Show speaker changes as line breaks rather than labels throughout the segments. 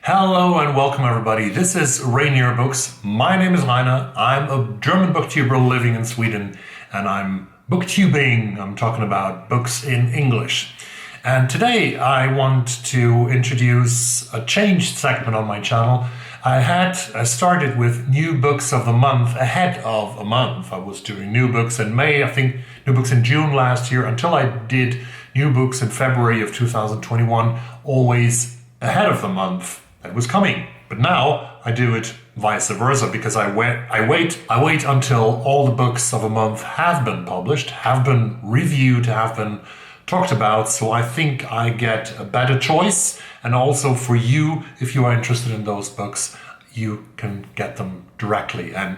Hello and welcome everybody. This is Rainier Books. My name is Rainer. I'm a German booktuber living in Sweden and I'm booktubing. I'm talking about books in English. And today I want to introduce a changed segment on my channel. I started with new books of the month ahead of a month. I was doing new books in May, I think new books in June last year, until I did new books in February of 2021, always ahead of the month that was coming. But now I do it vice versa because I wait until all the books of a month have been published, have been reviewed, have been talked about, so I think I get a better choice. And also for you, if you are interested in those books, you can get them directly. And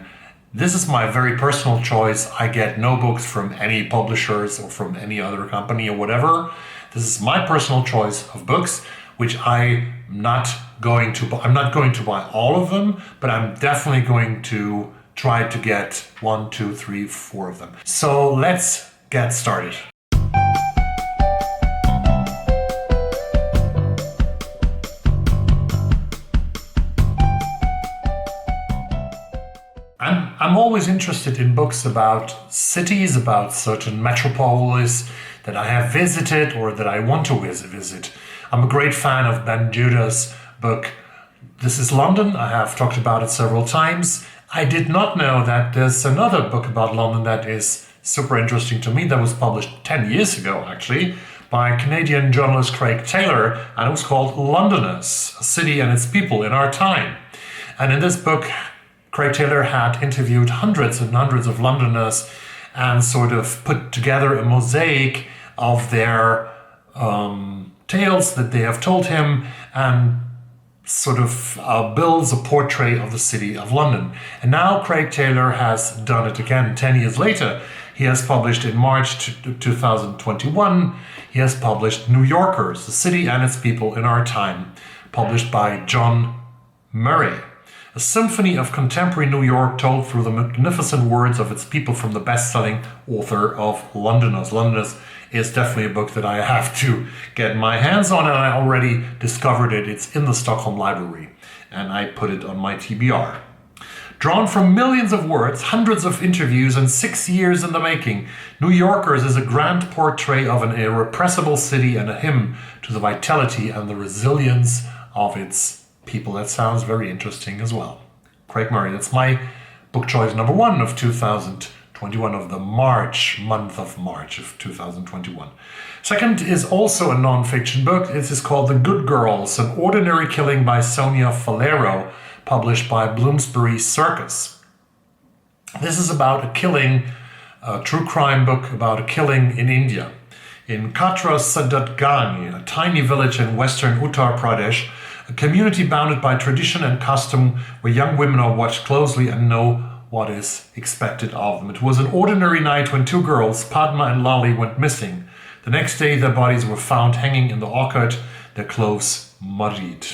this is my very personal choice. I get no books from any publishers or from any other company or whatever. This is my personal choice of books, which I'm not going to buy all of them, but I'm definitely going to try to get 1, 2, 3, 4 of them. So let's get started. I'm always interested in books about cities, about certain metropolis that I have visited or that I want to visit. I'm a great fan of Ben Judah's book, This is London. I have talked about it several times. I did not know that there's another book about London that is super interesting to me that was published 10 years ago, actually, by Canadian journalist Craig Taylor, and it was called Londoners, a City and Its People in Our Time. And in this book, Craig Taylor had interviewed hundreds and hundreds of Londoners and sort of put together a mosaic of their tales that they have told him and sort of builds a portrait of the city of London. And now Craig Taylor has done it again 10 years later. He has published in March 2021, he has published New Yorkers, the City and Its People in Our Time, published by John Murray. A symphony of contemporary New York told through the magnificent words of its people from the best-selling author of Londoners. Londoners is definitely a book that I have to get my hands on, and I already discovered it. It's in the Stockholm Library, and I put it on my TBR. Drawn from millions of words, hundreds of interviews, and 6 years in the making, New Yorkers is a grand portrait of an irrepressible city and a hymn to the vitality and the resilience of its people. That sounds very interesting as well. Craig Murray, that's my book choice number 1 of 2021, of the month of March of 2021. Second is also a non-fiction book. This is called The Good Girls, An Ordinary Killing by Sonia Faleiro, published by Bloomsbury Circus. This is about a killing, a true crime book about a killing in India. In Katra Sadatgani, a tiny village in western Uttar Pradesh, a community bounded by tradition and custom where young women are watched closely and know what is expected of them. It was an ordinary night when 2 girls, Padma and Lali, went missing. The next day their bodies were found hanging in the orchard, their clothes muddied.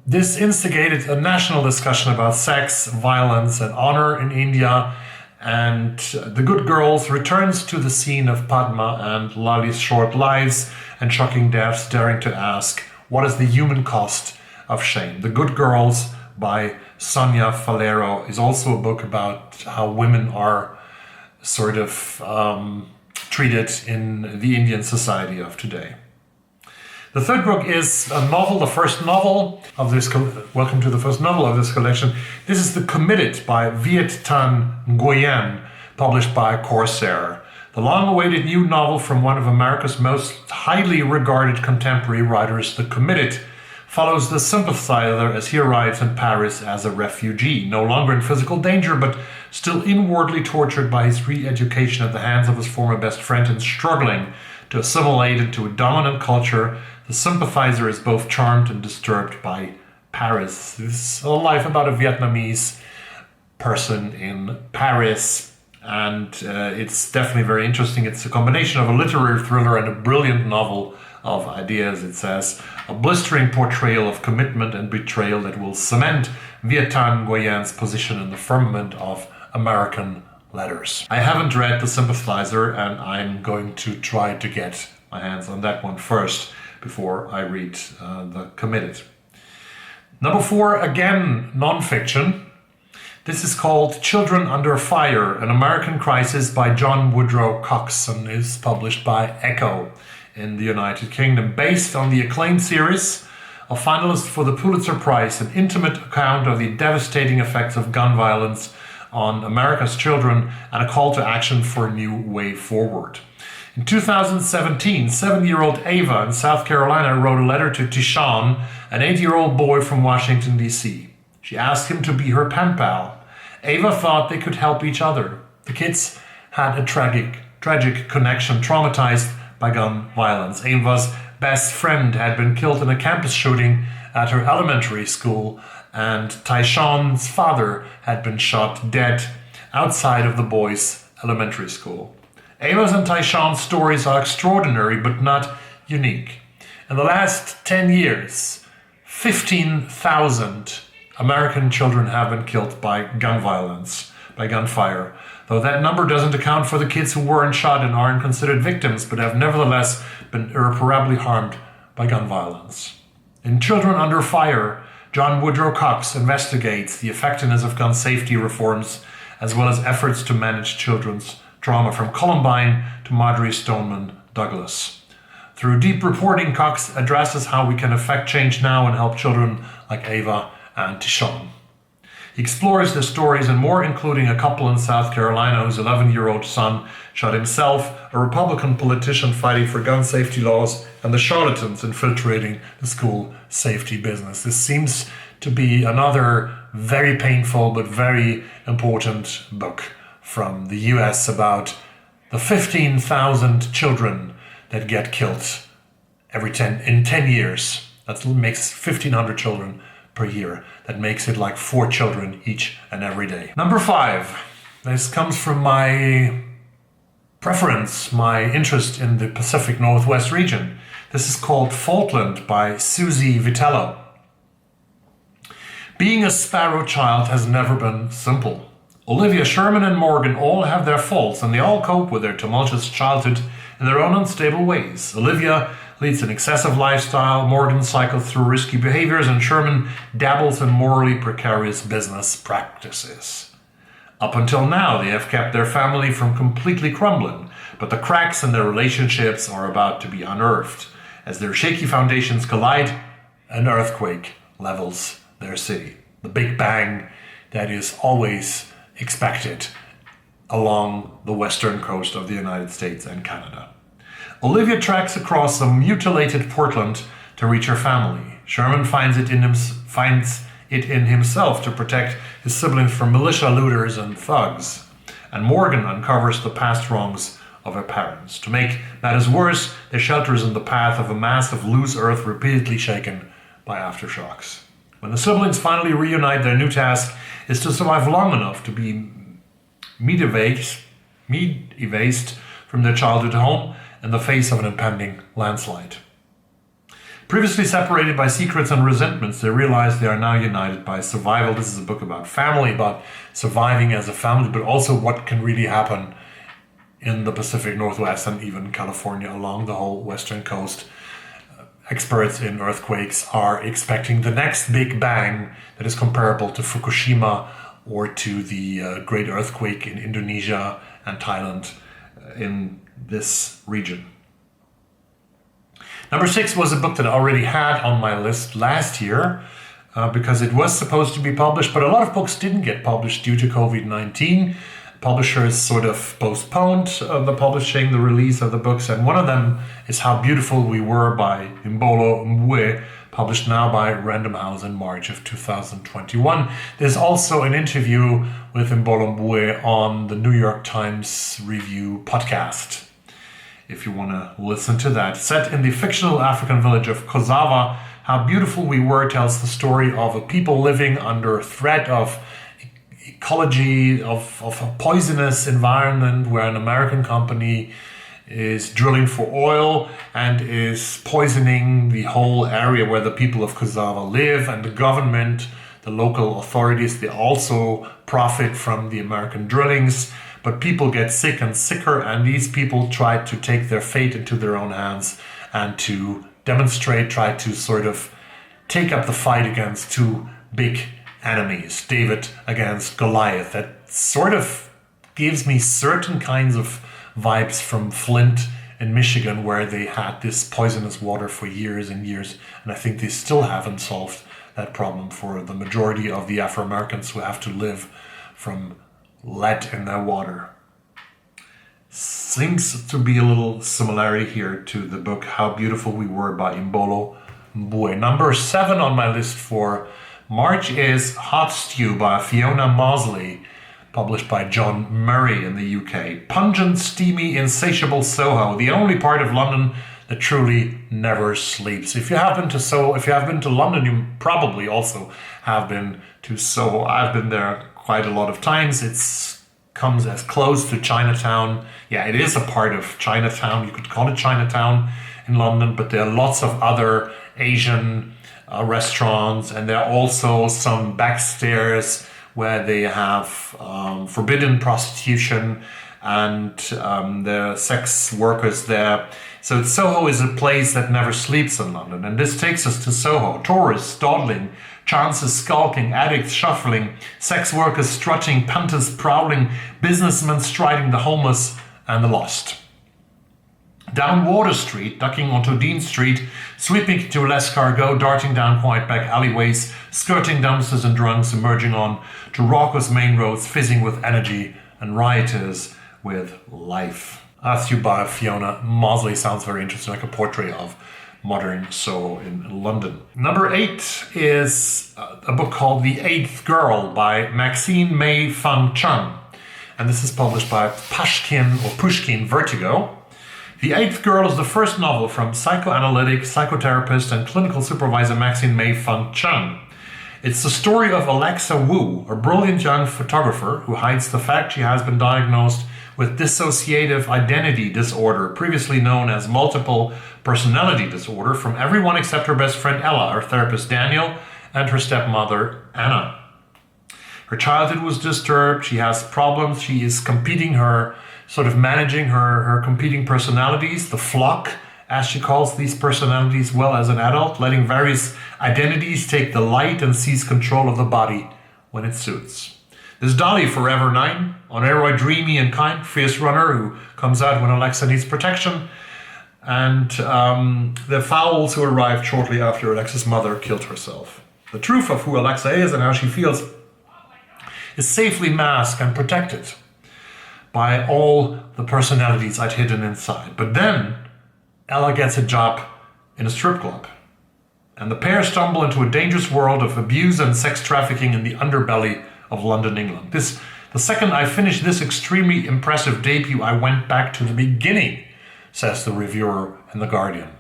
This instigated a national discussion about sex, violence and honor in India, and The Good Girls returns to the scene of Padma and Lali's short lives and shocking deaths, daring to ask, what is the human cost of shame? The Good Girls by Sonia Faleiro is also a book about how women are sort of treated in the Indian society of today. The third book is a novel, the first novel of this, welcome to the first novel of this collection. This is The Committed by Viet Nguyen, published by Corsair. The long-awaited new novel from one of America's most highly regarded contemporary writers, The Committed, follows the sympathizer as he arrives in Paris as a refugee, no longer in physical danger, but still inwardly tortured by his re-education at the hands of his former best friend and struggling to assimilate into a dominant culture. The sympathizer is both charmed and disturbed by Paris. This is a life about a Vietnamese person in Paris, and it's definitely very interesting. It's a combination of a literary thriller and a brilliant novel of ideas. It says, a blistering portrayal of commitment and betrayal that will cement Viet Nguyen's position in the firmament of American letters. I haven't read The Sympathizer, and I'm going to try to get my hands on that one first before I read the committed. Number 4, again, non-fiction. This is called Children Under Fire, An American Crisis by John Woodrow Cox, and is published by Ecco in the United Kingdom. Based on the acclaimed series of finalists for the Pulitzer Prize, an intimate account of the devastating effects of gun violence on America's children and a call to action for a new way forward. In 2017, 7-year-old Ava in South Carolina wrote a letter to Tishawn, an 8-year-old boy from Washington, D.C. She asked him to be her pen pal. Ava thought they could help each other. The kids had a tragic connection, traumatized by gun violence. Ava's best friend had been killed in a campus shooting at her elementary school, and Tyshawn's father had been shot dead outside of the boys' elementary school. Ava's and Tyshawn's stories are extraordinary but not unique. In the last 10 years, 15,000 American children have been killed by gun violence, by gunfire, though that number doesn't account for the kids who weren't shot and aren't considered victims, but have nevertheless been irreparably harmed by gun violence. In Children Under Fire, John Woodrow Cox investigates the effectiveness of gun safety reforms, as well as efforts to manage children's trauma from Columbine to Marjorie Stoneman Douglas. Through deep reporting, Cox addresses how we can effect change now and help children like Ava and Tishawn. He explores the stories and more, including a couple in South Carolina whose 11-year-old son shot himself, a Republican politician fighting for gun safety laws, and the charlatans infiltrating the school safety business. This seems to be another very painful but very important book from the US about the 15,000 children that get killed in 10 years. That makes 1,500 children per year. That makes it like 4 children each and every day. Number 5. This comes from my preference, my interest in the Pacific Northwest region. This is called Faultland by Suzy Vitello. Being a Sparrow child has never been simple. Olivia, Sherman, and Morgan all have their faults, and they all cope with their tumultuous childhood in their own unstable ways. Olivia leads an excessive lifestyle, Morgan cycles through risky behaviors, and Sherman dabbles in morally precarious business practices. Up until now, they have kept their family from completely crumbling, but the cracks in their relationships are about to be unearthed. As their shaky foundations collide, an earthquake levels their city. The Big Bang that is always expected along the western coast of the United States and Canada. Olivia treks across the mutilated Portland to reach her family. Sherman finds it in himself to protect his siblings from militia looters and thugs. And Morgan uncovers the past wrongs of her parents. To make matters worse, their shelter is in the path of a mass of loose earth repeatedly shaken by aftershocks. When the siblings finally reunite, their new task is to survive long enough to be meat-evased from their childhood home in the face of an impending landslide. Previously separated by secrets and resentments, they realize they are now united by survival. This is a book about family, about surviving as a family, but also what can really happen in the Pacific Northwest and even California along the whole western coast. Experts in earthquakes are expecting the next big bang that is comparable to Fukushima or to the great earthquake in Indonesia and Thailand in this region. Number 6 was a book that I already had on my list last year because it was supposed to be published, but a lot of books didn't get published due to COVID-19. Publishers sort of postponed the release of the books, and one of them is How Beautiful We Were by Imbolo Mbue, published now by Random House in March of 2021. There's also an interview with Imbolo Mbue on the New York Times Review podcast, if you want to listen to that. Set in the fictional African village of Kozawa, How Beautiful We Were tells the story of a people living under threat of ecology, of a poisonous environment where an American company is drilling for oil and is poisoning the whole area where the people of Kozawa live, and the government, the local authorities, they also profit from the American drillings, but people get sick and sicker, and these people try to take their fate into their own hands and to try to sort of take up the fight against two big enemies, David against Goliath. That sort of gives me certain kinds of vibes from Flint in Michigan, where they had this poisonous water for years and years, and I think they still haven't solved that problem for the majority of the Afro-Americans who have to live from lead in their water. Seems to be a little similarity here to the book How Beautiful We Were by Imbolo, Mbue. Number 7 on my list for March is Hotstu by Fiona Mozley, published by John Murray in the UK. Pungent, steamy, insatiable Soho, the only part of London that truly never sleeps. If you have been to London, you probably also have been to Soho. I've been there quite a lot of times. It comes as close to Chinatown. Yeah, it is a part of Chinatown. You could call it Chinatown in London, but there are lots of other Asian restaurants, and there are also some backstairs where they have forbidden prostitution, and there are sex workers there. So Soho is a place that never sleeps in London, and this takes us to Soho. Tourists dawdling, chances skulking, addicts shuffling, sex workers strutting, punters prowling, businessmen striding the homeless and the lost. Down Water Street, ducking onto Dean Street, sweeping to Lescargo, darting down quiet back alleyways, skirting dumpsters and drunks, emerging on to raucous main roads, fizzing with energy, and rioters with life. Asked you by Fiona Mozley sounds very interesting, like a portrait of modern Soho in London. Number 8 is a book called The Eighth Girl by Maxine Mei-Fung Chung, and this is published by Pushkin Vertigo. The Eighth Girl is the first novel from psychoanalytic, psychotherapist, and clinical supervisor Maxine Mei-Fung Chung. It's the story of Alexa Wu, a brilliant young photographer who hides the fact she has been diagnosed with dissociative identity disorder, previously known as multiple personality disorder, from everyone except her best friend Ella, her therapist Daniel, and her stepmother Anna. Her childhood was disturbed, she has problems, she is managing her competing personalities, the flock, as she calls these personalities, well as an adult, letting various identities take the light and seize control of the body when it suits. There's Dolly, Forever 9, on aeroid, dreamy and kind, fierce runner who comes out when Alexa needs protection, and the Fowls who arrived shortly after Alexa's mother killed herself. The truth of who Alexa is and how she feels is safely masked and protected by all the personalities I'd hidden inside. But then Ella gets a job in a strip club, and the pair stumble into a dangerous world of abuse and sex trafficking in the underbelly of London, England. The second I finished this extremely impressive debut, I went back to the beginning, says the reviewer in The Guardian,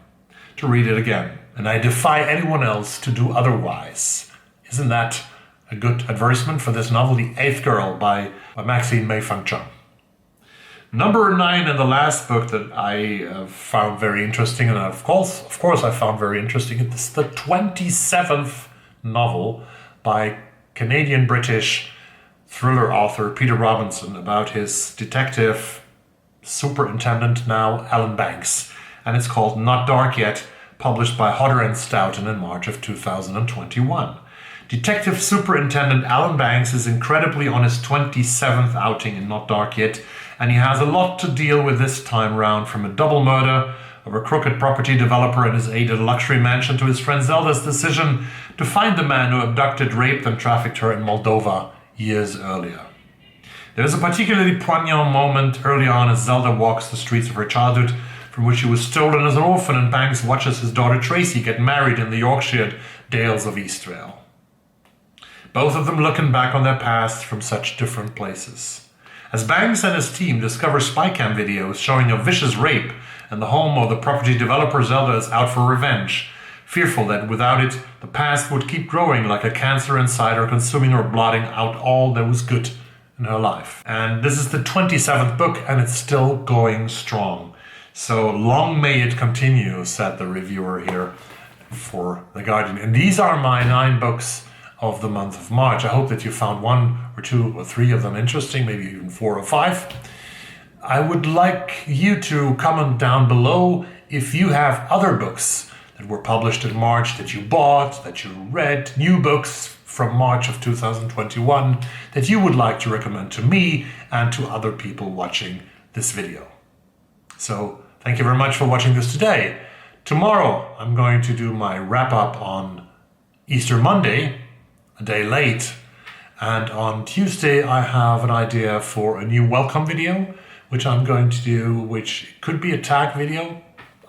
to read it again, and I defy anyone else to do otherwise. Isn't that a good advertisement for this novel, The Eighth Girl by Maxine Mei-Fung Chung? Number 9, and the last book that I found very interesting, and of course I found very interesting, it's the 27th novel by Canadian-British thriller author Peter Robinson about his detective superintendent now, Alan Banks, and it's called Not Dark Yet, published by Hodder and Stoughton in March of 2021. Detective Superintendent Alan Banks is incredibly on his 27th outing in Not Dark Yet, and he has a lot to deal with this time round, from a double murder of a crooked property developer and his aide at a luxury mansion to his friend Zelda's decision to find the man who abducted, raped, and trafficked her in Moldova years earlier. There is a particularly poignant moment early on as Zelda walks the streets of her childhood, from which she was stolen as an orphan, and Banks watches his daughter Tracy get married in the Yorkshire Dales of Eastvale. Both of them looking back on their past from such different places. As Banks and his team discover spy cam videos showing a vicious rape in the home of the property developer, Zelda is out for revenge, fearful that without it, the past would keep growing like a cancer inside her, consuming or blotting out all that was good in her life. And this is the 27th book, and it's still going strong. So long may it continue, said the reviewer here for The Guardian. And these are my 9 books of the month of March. I hope that you found 1 or 2 or 3 of them interesting, maybe even 4 or 5. I would like you to comment down below if you have other books that were published in March that you bought, that you read, new books from March of 2021 that you would like to recommend to me and to other people watching this video. So thank you very much for watching this today. Tomorrow I'm going to do my wrap up on Easter Monday, a day late. And on Tuesday I have an idea for a new welcome video, which I'm going to do, which could be a tag video.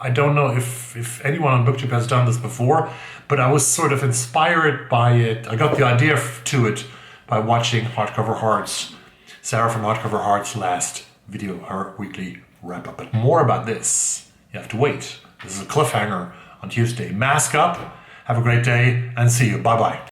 I don't know if anyone on Booktuber has done this before, but I was sort of inspired by it. I got the idea to it by watching Hardcover Hearts, Sarah from Hardcover Hearts' last video, her weekly wrap up. But more about this, you have to wait. This is a cliffhanger on Tuesday. Mask up, have a great day, and see you. Bye-bye.